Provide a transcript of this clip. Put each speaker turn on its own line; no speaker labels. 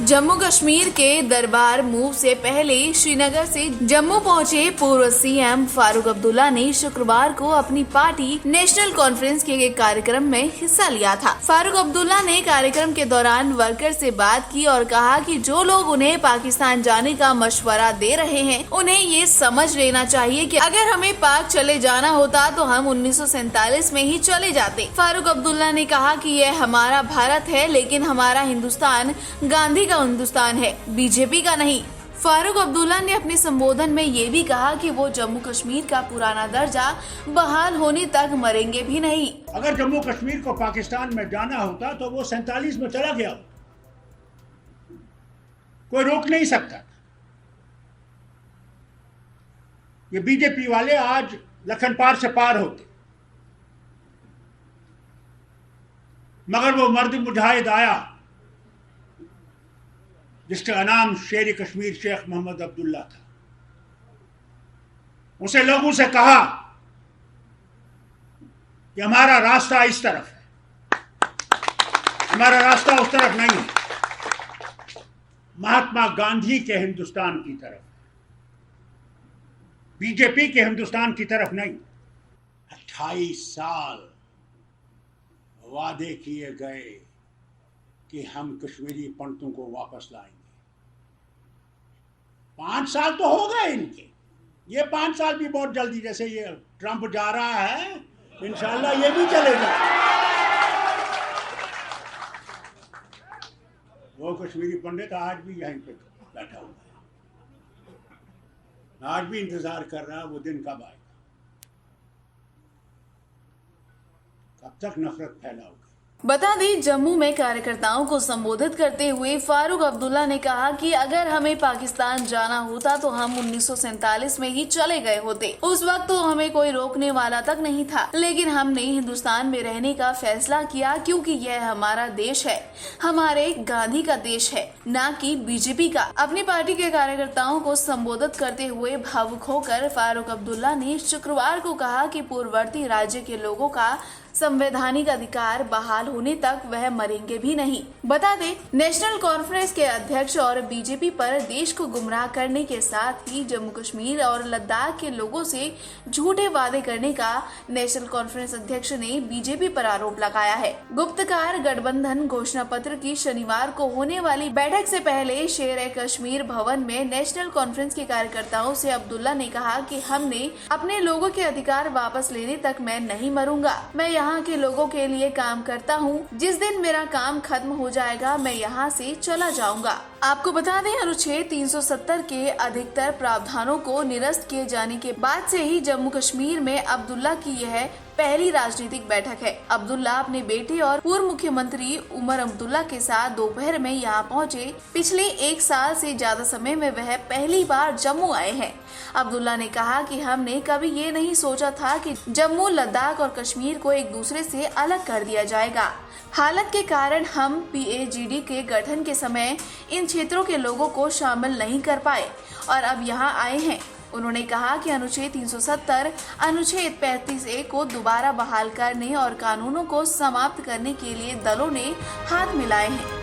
जम्मू कश्मीर के दरबार मूव से पहले श्रीनगर से जम्मू पहुंचे पूर्व सीएम फारूक अब्दुल्ला ने शुक्रवार को अपनी पार्टी नेशनल कॉन्फ्रेंस के एक कार्यक्रम में हिस्सा लिया था। फारूक अब्दुल्ला ने कार्यक्रम के दौरान वर्कर से बात की और कहा कि जो लोग उन्हें पाकिस्तान जाने का मशवरा दे रहे हैं उन्हें ये समझ लेना चाहिए कि अगर हमें पाक चले जाना होता तो हम 1947 में ही चले जाते। फारूक अब्दुल्ला ने कहा कि यह हमारा भारत है, लेकिन हमारा हिंदुस्तान गांधी का हिंदुस्तान है, बीजेपी का नहीं। फारूक अब्दुल्ला ने अपने संबोधन में ये भी कहा कि वो जम्मू कश्मीर का पुराना दर्जा बहाल होने तक मरेंगे भी नहीं।
अगर जम्मू कश्मीर को पाकिस्तान में जाना होता तो वो 47 में चला गया, कोई रोक नहीं सकता। ये बीजेपी वाले आज लखन पार से पार होते, मगर वो मर्द मुजाहिद आया जिसका नाम शेर कश्मीर शेख मोहम्मद अब्दुल्ला था। उसे लोगों से कहा कि हमारा रास्ता इस तरफ है, हमारा रास्ता उस तरफ नहीं है, महात्मा गांधी के हिंदुस्तान की तरफ, बीजेपी के हिंदुस्तान की तरफ नहीं। 28 साल वादे किए गए कि हम कश्मीरी पंडितों को वापस लाएंगे। 5 साल तो हो गए इनके, ये 5 साल भी बहुत जल्दी, जैसे ये ट्रंप जा रहा है इंशाल्लाह ये भी चलेगा। वो कश्मीरी पंडित आज भी यहीं पे बैठा हुआ है, आज भी इंतजार कर रहा है वो दिन कब आएगा, कब तक नफरत फैलाओगे।
बता दें, जम्मू में कार्यकर्ताओं को संबोधित करते हुए फारूक अब्दुल्ला ने कहा कि अगर हमें पाकिस्तान जाना होता तो हम 1947 में ही चले गए होते। उस वक्त तो हमें कोई रोकने वाला तक नहीं था, लेकिन हमने हिंदुस्तान में रहने का फैसला किया क्योंकि यह हमारा देश है, हमारे गांधी का देश है, न कि बीजेपी का। अपनी पार्टी के कार्यकर्ताओं को संबोधित करते हुए भावुक होकर फारूक अब्दुल्ला ने शुक्रवार को कहा कि पूर्ववर्ती राज्य के लोगों का संवैधानिक अधिकार बहाल होने तक वह मरेंगे भी नहीं। बता दें, नेशनल कॉन्फ्रेंस के अध्यक्ष और बीजेपी पर देश को गुमराह करने के साथ ही जम्मू कश्मीर और लद्दाख के लोगों से झूठे वादे करने का नेशनल कॉन्फ्रेंस अध्यक्ष ने बीजेपी पर आरोप लगाया है। गुप्तकार गठबंधन घोषणा पत्र की शनिवार को होने वाली बैठक से पहले शेर कश्मीर भवन में नेशनल कॉन्फ्रेंस के कार्यकर्ताओं से अब्दुल्ला ने कहा कि हमने अपने लोगों के अधिकार वापस लेने तक मैं नहीं मरूंगा। मैं यहाँ के लोगों के लिए काम करता हूँ, जिस दिन मेरा काम खत्म हो जाएगा मैं यहाँ से चला जाऊंगा। आपको बता दें, अनुच्छेद 370 के अधिकतर प्रावधानों को निरस्त किए जाने के बाद से ही जम्मू कश्मीर में अब्दुल्ला की यह पहली राजनीतिक बैठक है। अब्दुल्ला अपने बेटे और पूर्व मुख्यमंत्री उमर अब्दुल्ला के साथ दोपहर में यहाँ पहुँचे। पिछले 1 साल से ज्यादा समय में वह पहली बार जम्मू आए हैं। अब्दुल्ला ने कहा कि हमने कभी ये नहीं सोचा था कि जम्मू, लद्दाख और कश्मीर को एक दूसरे से अलग कर दिया जाएगा। हालत के कारण हम PAGD के गठन के समय इन क्षेत्रों के लोगों को शामिल नहीं कर पाए और अब यहाँ आए हैं। उन्होंने कहा कि अनुच्छेद 370, अनुच्छेद 35A को दोबारा बहाल करने और कानूनों को समाप्त करने के लिए दलों ने हाथ मिलाए हैं।